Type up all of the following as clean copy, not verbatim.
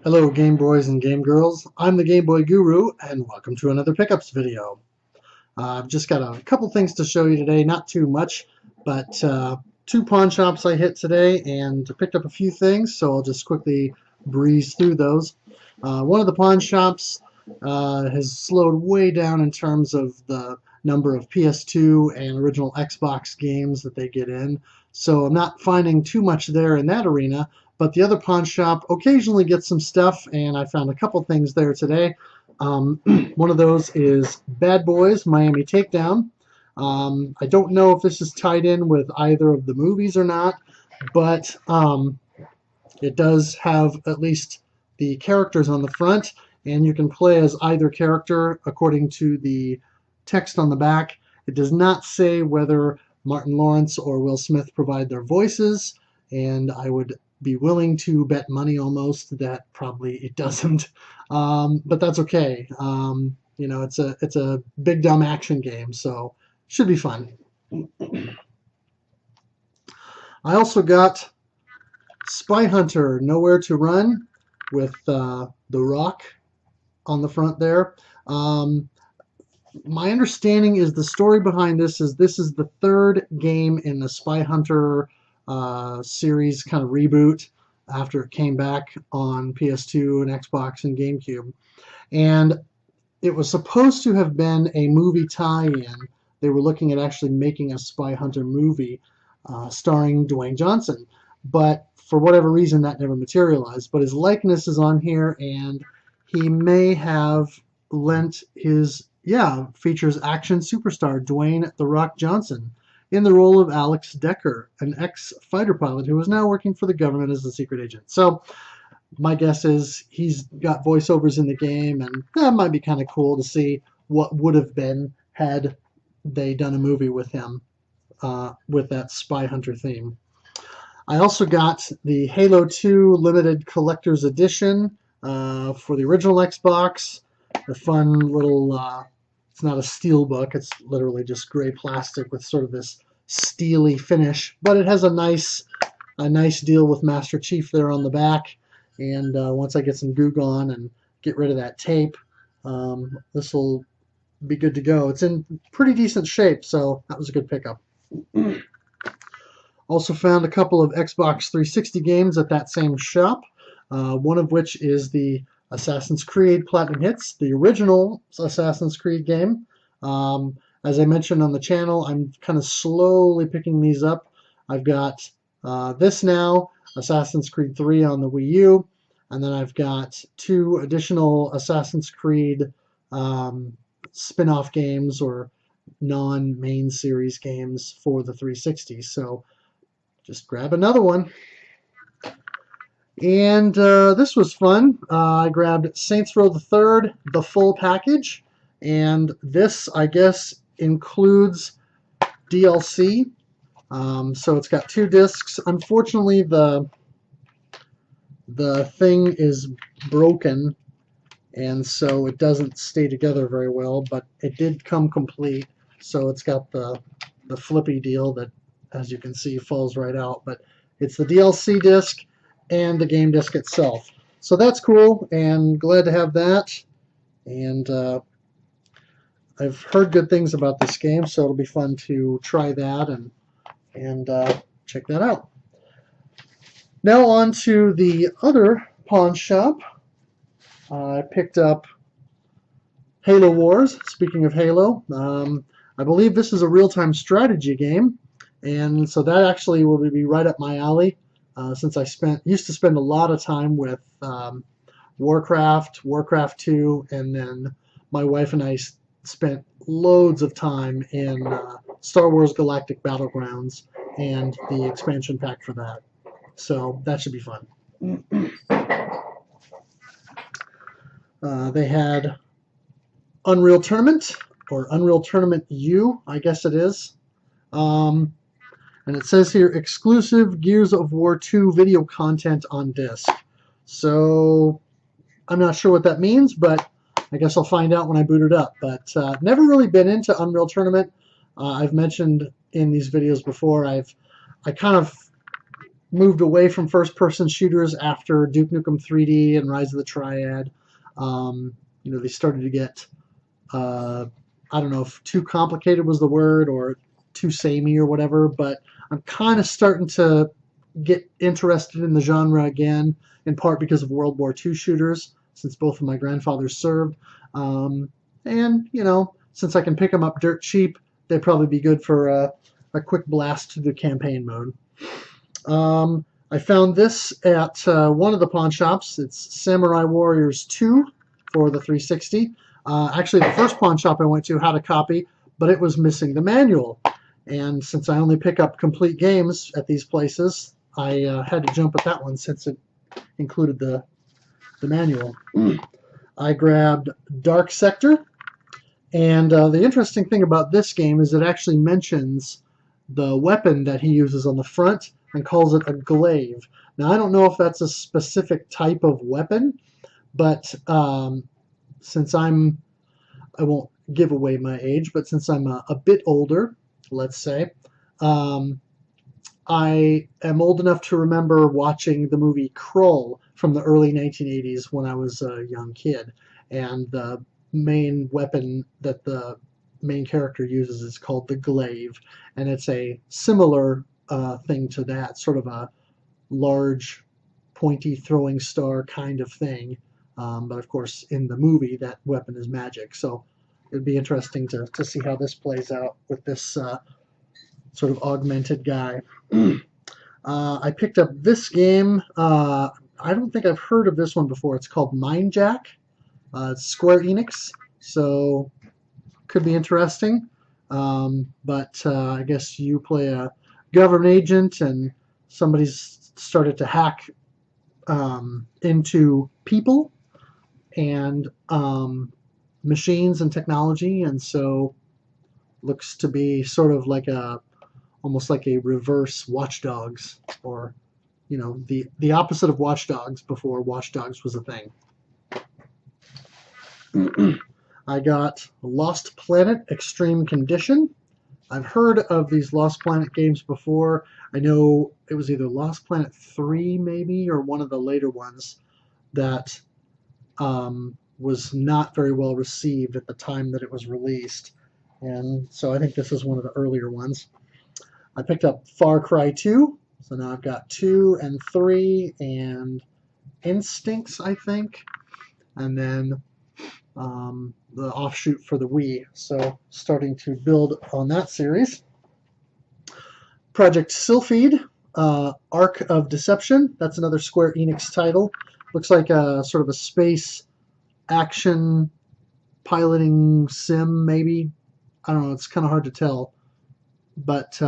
Hello Game Boys and Game Girls, I'm the Game Boy Guru and welcome to another pickups video. I've just got a couple things to show you today, not too much, but two pawn shops I hit today and picked up a few things, so I'll just quickly breeze through those. One of the pawn shops has slowed way down in terms of the number of PS2 and original Xbox games that they get in, so I'm not finding too much there in that arena. But the other pawn shop occasionally gets some stuff, and I found a couple things there today. One of those is Bad Boys Miami Takedown. I don't know if this is tied in with either of the movies or not, but it does have at least the characters on the front, and you can play as either character according to the text on the back. It does not say whether Martin Lawrence or Will Smith provide their voices, and I would be willing to bet money almost that probably it doesn't, but that's okay. You know, it's a big dumb action game, so should be fun. I also got Spy Hunter Nowhere to Run with The Rock on the front there. My understanding is the story behind this is the third game in the Spy Hunter series kind of reboot after it came back on PS2 and Xbox and GameCube. And it was supposed to have been a movie tie-in. They were looking at actually making a Spy Hunter movie starring Dwayne Johnson. But for whatever reason, that never materialized. But his likeness is on here, and he may have lent his, features action superstar Dwayne "The Rock" Johnson in the role of Alex Decker, an ex-fighter pilot who is now working for the government as a secret agent. So my guess is he's got voiceovers in the game, and that might be kind of cool to see what would have been had they done a movie with him with that Spy Hunter theme. I also got the Halo 2 Limited Collector's Edition for the original Xbox. The fun little it's not a steel book, it's literally just gray plastic with sort of this steely finish, but it has a nice deal with Master Chief there on the back. And once I get some goo gone and get rid of that tape, this will be good to go. It's in pretty decent shape, so that was a good pickup. Also found a couple of Xbox 360 games at that same shop, one of which is the Assassin's Creed Platinum Hits, the original Assassin's Creed game. As I mentioned on the channel, I'm kind of slowly picking these up. I've got this now, Assassin's Creed 3 on the Wii U, and then I've got two additional Assassin's Creed spin-off games or non-main series games for the 360. So just grab another one. And this was fun. I grabbed Saints Row the Third, the full package, and this, I guess, includes DLC. So it's got 2 discs. Unfortunately, the thing is broken, and so it doesn't stay together very well, but it did come complete. So it's got the flippy deal that, as you can see, falls right out. But it's the DLC disc and the game disc itself. So that's cool, and glad to have that. And I've heard good things about this game, so it'll be fun to try that and check that out. Now on to the other pawn shop. I picked up Halo Wars. Speaking of Halo, I believe this is a real-time strategy game, and so that actually will be right up my alley. Since I used to spend a lot of time with Warcraft, Warcraft 2, and then my wife and I spent loads of time in Star Wars Galactic Battlegrounds and the expansion pack for that. So that should be fun. They had Unreal Tournament, or Unreal Tournament U, I guess it is. And it says here, exclusive Gears of War 2 video content on disc. So I'm not sure what that means, but I guess I'll find out when I boot it up. But never really been into Unreal Tournament. I've mentioned in these videos before, I kind of moved away from first-person shooters after Duke Nukem 3D and Rise of the Triad. They started to get, I don't know if too complicated was the word or too samey or whatever, but I'm kind of starting to get interested in the genre again, in part because of World War II shooters, since both of my grandfathers served. And, since I can pick them up dirt cheap, they'd probably be good for a quick blast to the campaign mode. I found this at one of the pawn shops. It's Samurai Warriors 2 for the 360. Actually, the first pawn shop I went to had a copy, but it was missing the manual. And since I only pick up complete games at these places, I had to jump at that one since it included the manual. I grabbed Dark Sector, and the interesting thing about this game is it actually mentions the weapon that he uses on the front and calls it a glaive. Now, I don't know if that's a specific type of weapon, but since I won't give away my age, but since I'm a bit older, let's say, I am old enough to remember watching the movie Krull from the early 1980s when I was a young kid, and the main weapon that the main character uses is called the glaive, and it's a similar thing to that, sort of a large, pointy throwing star kind of thing. But of course, in the movie, that weapon is magic. So it'd be interesting to see how this plays out with this sort of augmented guy. I picked up this game. I don't think I've heard of this one before. It's called Mindjack. It's Square Enix, so could be interesting. But I guess you play a government agent, and somebody's started to hack into people and machines and technology, and so looks to be sort of like almost like a reverse Watch Dogs, or the opposite of Watch Dogs before Watch Dogs was a thing. I got Lost Planet Extreme Condition. I've heard of these Lost Planet games before. I know it was either Lost Planet 3 maybe, or one of the later ones that was not very well received at the time that it was released. And so I think this is one of the earlier ones. I picked up Far Cry 2. So now I've got 2 and 3 and Instincts, I think. And then the offshoot for the Wii. So starting to build on that series. Project Sylphid, Arc of Deception. That's another Square Enix title. Looks like a sort of a space action piloting sim, maybe. I don't know. It's kind of hard to tell. But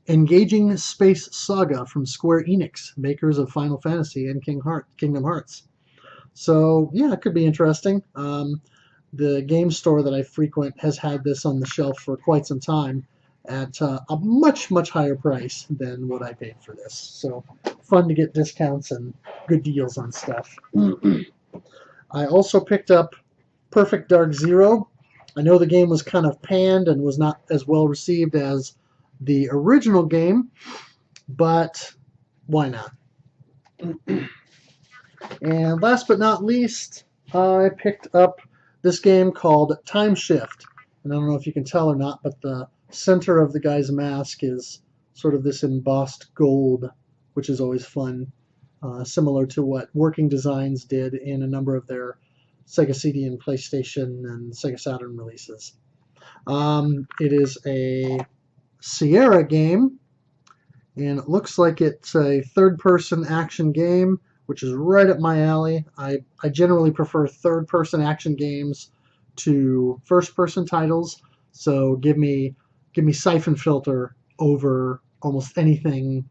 engaging space saga from Square Enix, makers of Final Fantasy and Kingdom Hearts. So yeah, it could be interesting. The game store that I frequent has had this on the shelf for quite some time at a much, much higher price than what I paid for this. So fun to get discounts and good deals on stuff. I also picked up Perfect Dark Zero. I know the game was kind of panned and was not as well received as the original game, but why not? And last but not least, I picked up this game called Time Shift. And I don't know if you can tell or not, but the center of the guy's mask is sort of this embossed gold, which is always fun, similar to what Working Designs did in a number of their Sega CD and PlayStation and Sega Saturn releases. It is a Sierra game, and it looks like it's a third-person action game, which is right up my alley. I generally prefer third-person action games to first-person titles, so give me Siphon Filter over almost anything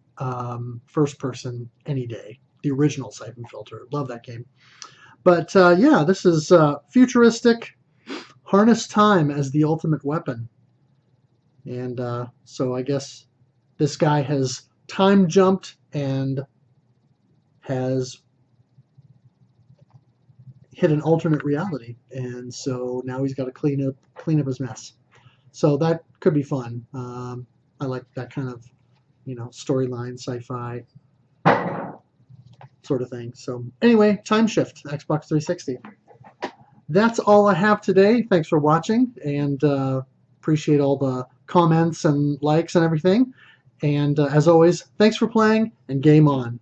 first-person any day. The original Siphon Filter. Love that game. But yeah, this is futuristic. Harness time as the ultimate weapon. And so I guess this guy has time jumped and has hit an alternate reality, and so now he's got to clean up his mess. So that could be fun. I like that kind of storyline, sci-fi sort of thing. So anyway, Time Shift, Xbox 360. That's all I have today. Thanks for watching, and appreciate all the comments and likes and everything. And as always, thanks for playing, and game on.